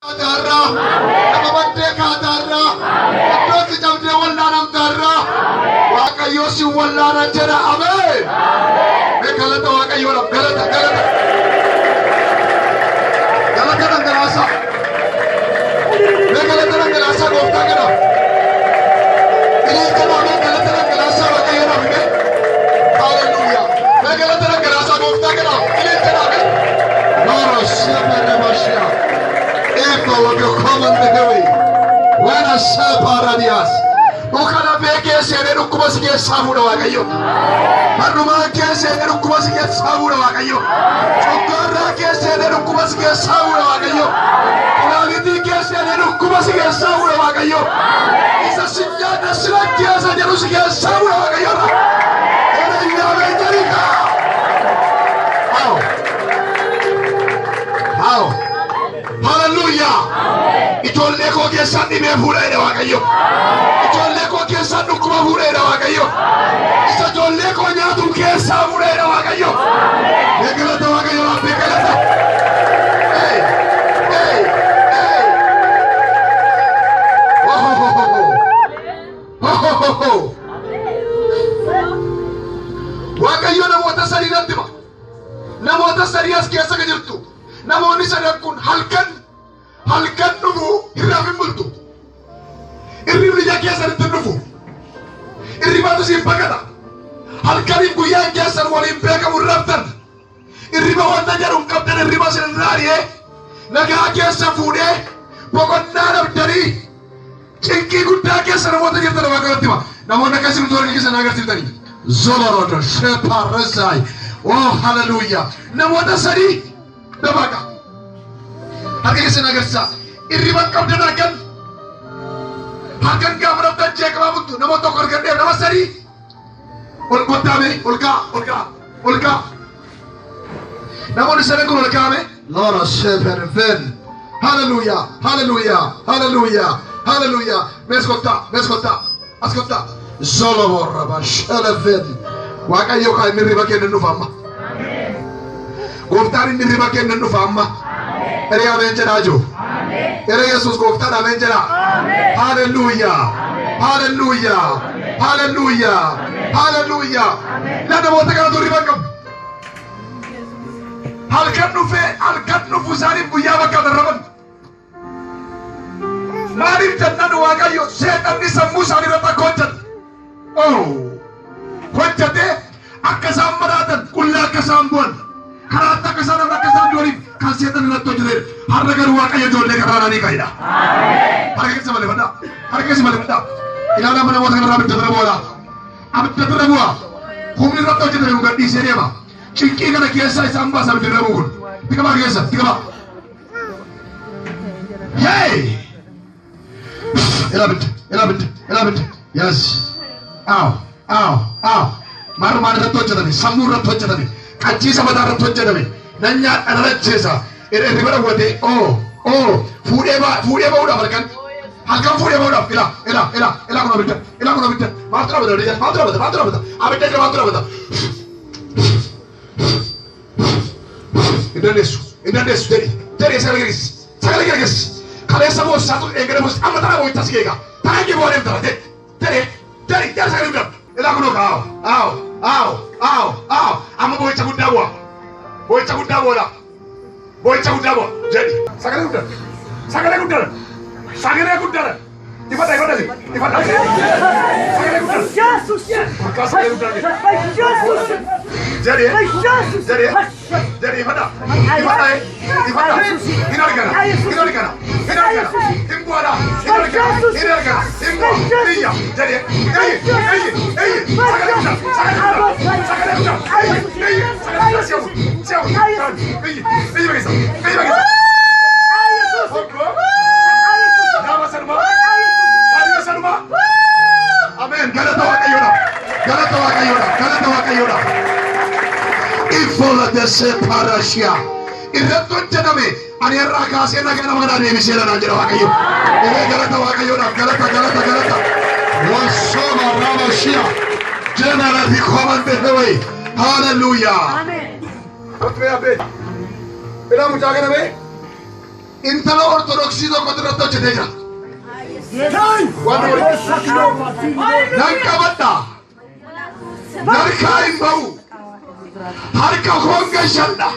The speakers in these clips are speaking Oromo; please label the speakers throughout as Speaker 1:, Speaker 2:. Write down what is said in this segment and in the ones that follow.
Speaker 1: Darra, nama merdeka darra, terus jamnya wallanam darra, Waaqayyo si wallana jira, amen. Galata Waaqayyo la, galata. Galata nang galasa, galata nang galasa gofta kana. Ini kana galata nang galasa Waaqayyo la, amen. Hallelujah. Galata nang galasa gofta kana. Ini kana amen. Nara shemere mashia. What you come on the way when I say paradias Okana beke sere rukumasi ke samura wakayo Maruma ke sere rukumasi ke samura wakayo Okara ke sere rukumasi ke samura wakayo Kulagiti ke sere rukumasi ke samura wakayo Isa sinyana silakya sa jarusi ke samura wakayo Ora yawe jarika How Hallelujah. Ijoollee koo keessaan dhibee fuudhee Waaqayyo. Ijoollee koo keessaan dhukkuba fuudhee Waaqayyo. Isa ijoollee koo nyaatu keessaa fuudhee Waaqayyo. Galata Waaqayyo laafee galata. Waaqayyo namoota sadii natti hima. Namoota sadii as keessa jirtu. Namoonni sadan kun halkan dhufu irraa hin bultu. Irribni ija keessanitti dhufu. Irribatu siin baqata. Halkaniif guyyaan keessan waliin beekamu rabtan. Irriba wanta jedhu hin qabdan irriba sin raariyee nagaa keessa fuudhee boqonnaa dhabdanii cinqii guddaa keessa namoota jirtan Waaqayyotti hima. Namoonni akkasii nuti warri keessan agarsiiftanii. Zolorodo sheeparresaay. Oh hallelujah. Namoota sadii Dabaga. Harga keessa agarsiisa. Irriban qabdan hakan gamra tajjee qabamutu namoota tokko argannee nama sadii ol qottaame olkaa. Namoonni sadan kun ol kaa'ame. Lord shepherd. Hallelujah. Mes kotta. Askotta. Zolomor raba shepherd. Waaqayyo kan inni riba kennu nuuf amma. Gooftaan inni riba kennan dhufa amma. Ere amen jedhaa jiru. Ere Yesuus gooftaan amen jedhaa. Hallelujah. Na namoota kanatu riba qabu. Halkan dhufu isaaniif guyyaa bakka darraban. Maaliif jennaan Waaqayyo seexanni sammuu isaanii irratti akka hojjete. Hojjetee akka isaan madaatan qullaa akka isaan bu'an. Karata kesana rakasa dori kasihatan latto jeder harga garwa kaya jodle karana ni kaida harga kese male bada ilana mana wata kana rabbi tadra bola ab tadra boa humni ratto jeder ko gadi serema cinki kana kiyasa isamba sabi tadra bukun tikaba kiyasa hey elabit yes maru mana ratto jeder samur ratto jeder Kaji sama darah tuan jadi, nanya anak jasa, ini mana buatnya? Food eba udah makan, halkan food eba udah, ela kena bitter, matra betul, abis betul. Indah jadi sekali lagi, kalau semua satu enggak mus, amat tak mau tas kega, tangan kita boleh betul, jadi sekali betul, ela kena kau, ama boy caguda bola jadi sagale gudar ibada Jesus jadi ibada inargana imbuada inargana jadi Amen. Galata Waaqayyoodha. Ifola de separatia. Irratto jedhame ani irraa kaasee nagaa nama kana deebisee dha jedha Waaqayyo. Galata Waaqayyoodha. Galata. Wasoma ramashia. Generally command the way. Hallelujah. Amen. Otre abe. Ila mujagana be. intala ortodoksii tokko irratti hojjetee jira. Nan qabadha. Narkaa hin ba'u. Harka koon gashadha.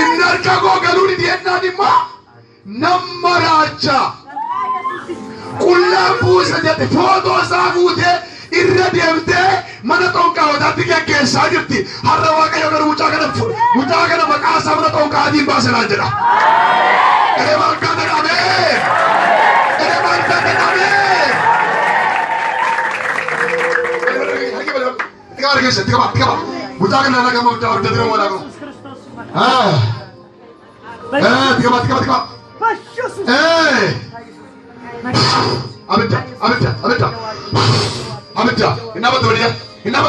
Speaker 1: Inni harka koo galuu didi jennaan immoo nama raacha. Qullaa buusa jedhe footoo isaa fuutee irra deemtee mana xonqaawotaatti geggeessaa jirti. Har'a Waaqayyo gara mucaa kana maqaa isaa mana xonqaatiin baase naan jedha. Ere margaa dhaqabee. Ere margaa dhaqabee. Tika argeessa tika. Mucaa kana nagama abdii dira wala ko. Tika. Abidda. Inaba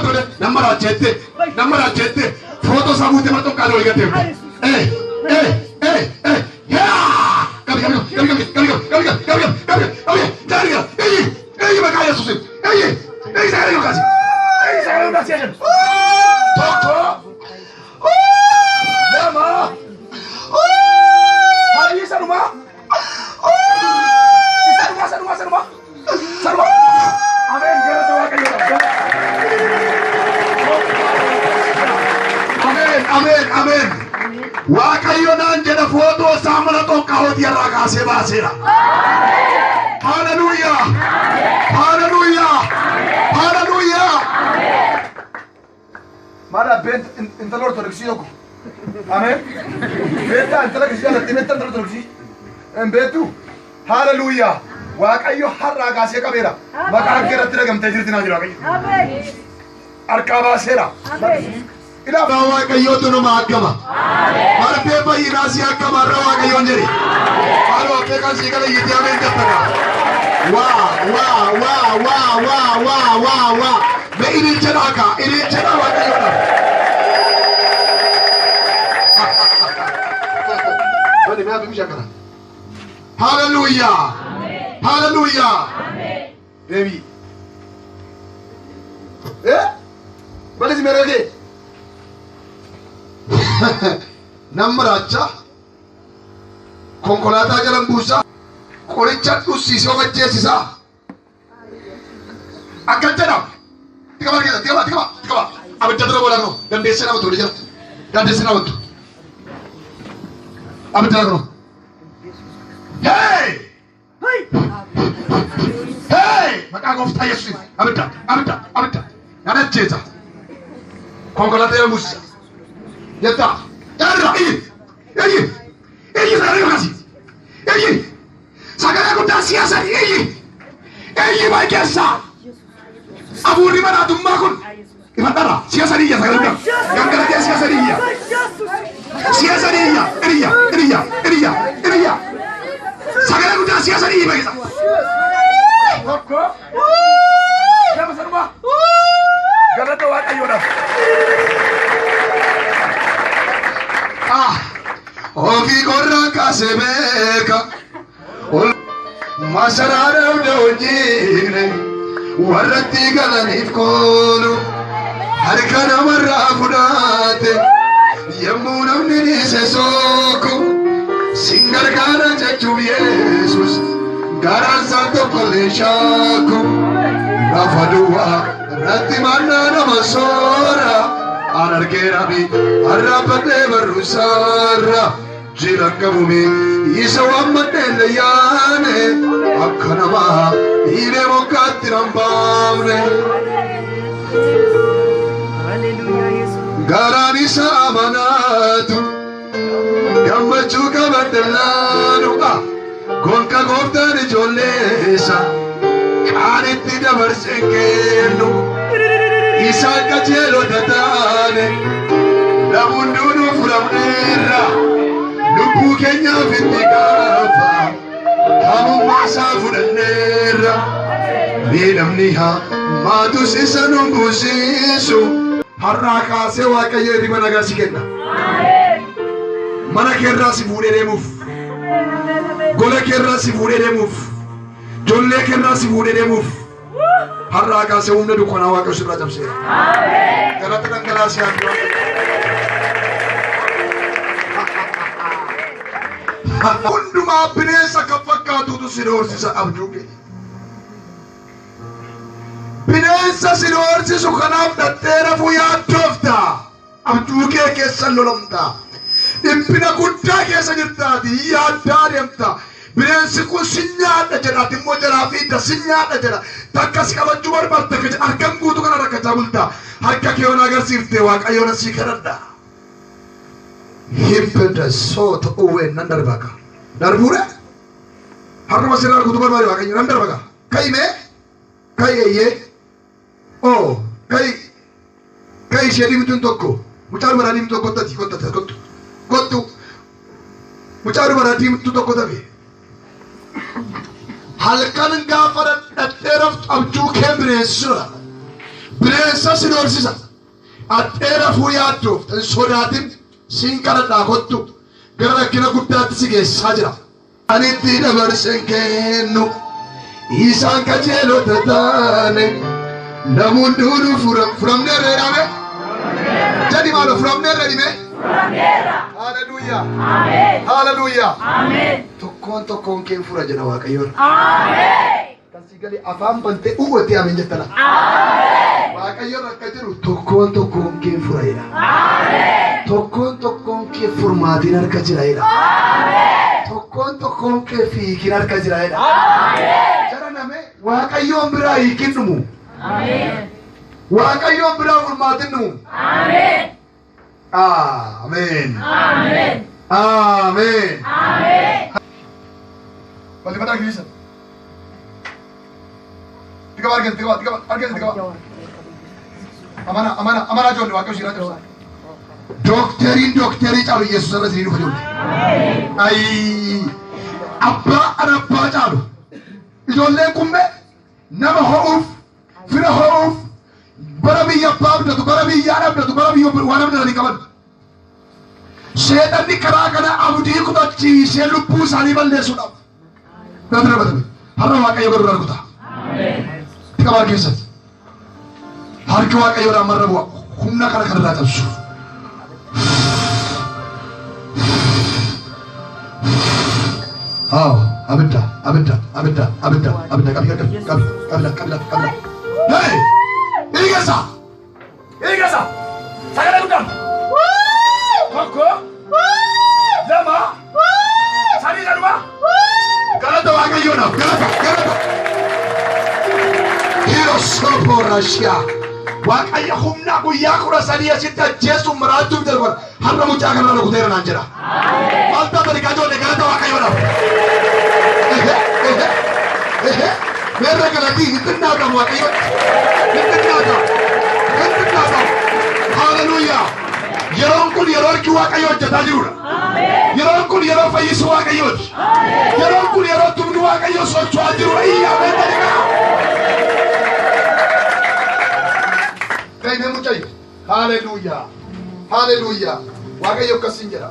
Speaker 1: dole. Namara chette. Foto sabute mato kado igate. Kami. Daria. Makaya susim. Saya kasih. Toko. Nama. Hari saruma. Saruma. Amin. Amin. Waaqayyo naan jedha footoo isaa mana xonqaawoti irraa kaasee baaseera. Hallelujah. Mara bent intala ortodoksii yoko. Amen. Benta intala kristiyaana benta intala ortodoksii. Beetu. Hallelujah. Waaqayyo har'aa kaasee qabeera. Maqaan kee irratti dhagamtee jirti naa jira Waaqayyo. Amen. Harkaa baaseera. Ila Waaqayyootu nama akkama. Martee fayyinaa si akkama irra Waaqayyoon jedhe. Haaloo akkee kan sii gala iyyitee ameen jattaka. Waa. Me ililcha dhaaka. Ililcha dhaa Waaqayyoodha. Bani mee abbi shakara. Hallelujah. Baby. Bani si merege. Namracha konkolaataa jalan buusaa qoricha dhusiisee hojjeessisaa akka jedhamu tika abidda dura boolaa dandeessee nama tuuli jira dandeessee nama tu abidda dura kunoo maqaa gooftaa Yesuusiin abidda nana ajjeesa konkolaataa jalan buusaa Yata, yarra, sagale makasi, sagale kuda siasa, baikesa, abu ni mana tumma kun, imatara, siasa dia sagale kuda, yang kena dia siasa dia, iriya, sagale kuda siasa dia baikesa. Koko, siapa serba? Gada tawat ayuda. Ofi korra kasebeka masarara udojine warratti galanif kolu harkana marra fudate yemmuu namni dhiise sooku singargaara jechuun Yesus garaan isaa tokkollee shaaku lafa duwwaa irratti mannaa nama soora anargeerami arraabbatee barruusaarra jira qabumi isa waammadheelle yaane akka namaa dhiiree mokkaatti nambaamne garaan isa amanaatu gammachuu qabaddellaanu gonka gooftaan ijoolleessa kaan itti dabarsee kennu isaan qajeelota taane namunduunuu furamneerra lubbuu keenyaaf itti gaafa hamummaa isaa fudhanneerra miidhamni haa maatus isa nu buusisu har'aa kaasee Waaqayyo hirriba nagaa si kenna mana keerraa si fuudhee deemuuf gola keerraa si fuudhee deemuuf ijoollee keerraa si fuudhee deemuuf har'aa kaasee humna dukkanaa Waaqayyo sirraa cabseera. Galata dhangalaasee haa hundumaa bineensa kan fakkaatutu si doorsisa abjuu kee. Bineensa si doorsisu kanaaf dhattee rafuu yaaddoofta. Abjuu kee keessa lolamta. Dhiphina guddaa keessa jirtaati yaaddaa deemta. Bineensi kun si nyaadha jedha immoo jalaa fiidda si nyaadha jedha. Takka si qabachuu barbaadda harkaan guutuu kana rakkachaa bulta. Harka kee yoon agarsiiftee Waaqayyoon asii kadhadha. Hibbada soota uwween nan darbaka. Darbuudha. Harkuma sirraa guutuu barbaade Waaqayyo nan darbaka. Ka'imee ka'eeyyee. Oh kai ishee diimtuun tokko mucaan maraa diimtuu tokko tati kottu mucaan maraa diimtuu tokko tafe halkan gaafa dhadheeraaf abjuu kee bineensa si doorsisa dhadheeraafuu yaadduuf hin sodaatin siin kadhadhaa kottu gara rakkina guddaatti si geessaa jira. Ani itti dabarsen kennu isaan qajeelota taane. Namun dulu furamneerra jedhame jadi maalo furamneerra dhime. Haleluuyaa haleluuyaa tokkoon kee fura jedha Waaqayyoon. Kasi gali afaan bantee uwwatee ameen jettana. Waaqayyoon akka jiru tokkoon kee fura jedha. Tokkoon kee furmaatiin harka jira jedha. Tokkoon kee fiikin harka jira jedha. Jara name Waaqayyoon biraa hiikin dhumu. Amen. Waaqayyoon biraa furmaatiin dhumu. Amen. Amen. Amen. Amen. Amen. Bali mata gisa. Tiga argen. Amana jolle Waaqayyo shira jira. Dokterii caalu Yesuus irra sirrii dhufu. Amen. Ay abbaa caalu. Ijoolleen kunne nama ho'uuf fira ho'uuf bara biyya baabdatu bara biyyaa dhabdatu bara biyya waan abdatanii qaban. Seexanni karaa kana abdii kutachiisee lubbuu isaanii balleessuudhaaf. Namni rabatame har'a Waaqayyo garuu darbuta. Tika baar keessatti harki Waaqayyoodhaan marra bu'a humna kana kanarraa cabsu. Abidda qabi. Hey! Igasa! Sagale guddaa! Tokko! Lama! Sadii saduma! Galata Waaqayyoodhaaf! Galata! Hirosooporashiyaa! Waaqayyo humna guyyaa 13 asitti ajjeesuun maraachuuf darban har'a mucaa kanarra kuteera naan jedha. Maal taatani qajoollee galata Waaqayyoodhaaf! Merra galati hittinnaata Waaqayyo! Hittinnaata! Haleluuyaa! Yeroon kun yeroo harki Waaqayyo hojjetaa jirudha. Yeroon kun yeroo fayyisuu Waaqayyooti. Yeroon kun yeroo tumni Waaqayyo socho'aa jirudha. Iyyaa beekaniidha. Kaine mucayyo. Haleluuyaa. Haleluuyaa. Waaqayyo akkasiin jedha.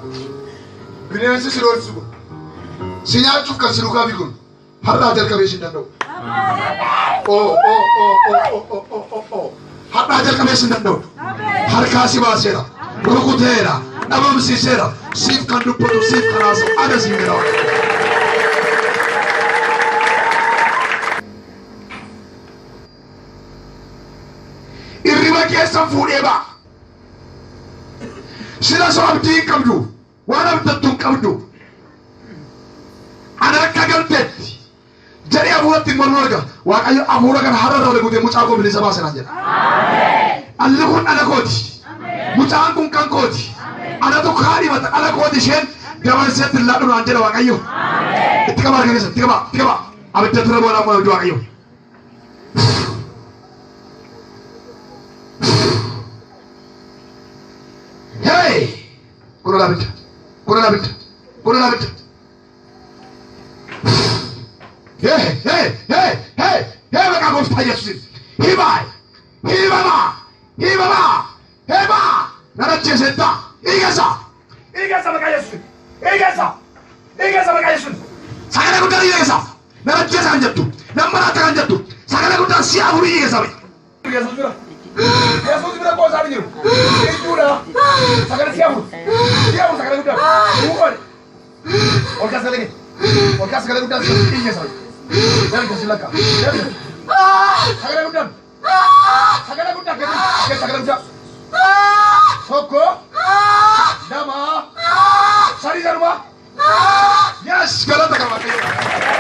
Speaker 1: Bineensi si doorsisu kun. Si nyaachuuf kan si dhugaa kun. Har'aa jalqabee si danda'u. Har'aa jalqabee si danda'u. Harkaa si baaseera. Rukuteera. Dhabamsiiseera. Siif kan dubbatu siif kan haasawu ana siin jedha. Irriba keessan fuudhee ba'a. Sila soo abdii hin qabdu. Waan abdattu hin qabdu. Ana akka galteetti. Jadi afuuratti morma arga Waaqayyo afuura kana har'a wal gutee mucaa koo bilisa baasanaan jedha. Alli kun dhala kooti. Mucaan kun kan kooti. Anatu kaadhimata dhala kooti isheen dabarseetti illaa dhunaan jedha Waaqayyo. Itti qabaa arga keessa itti qabaa. Abidda tura boolaa mo'aa abdii Waaqayyo. Hey! Kuna labidda. Hey, maqaa gooftaa Yesuusiin. Hibama. Nana jeesetta. Igesa maqaa Yesuusiin. Igesa maqaa Yesuusiin. Sagalee guddaa igesa. Nana jeesa kan jettu. Nama laata kan jettu. Sagalee guddaa si afurii igesa bai. Yesuus bira koo isaanii jiru. Jechuudha. Sagalee si afur sagalee guddaa. Ol kaas galee ol kaas galee guddaan iyya sana. Dari kasi lakka. Sagalee guddaan. Sagalee guddaan keessa sagalee guddaan. Tokko. Lama. Sadii darba. Yes galata qaba.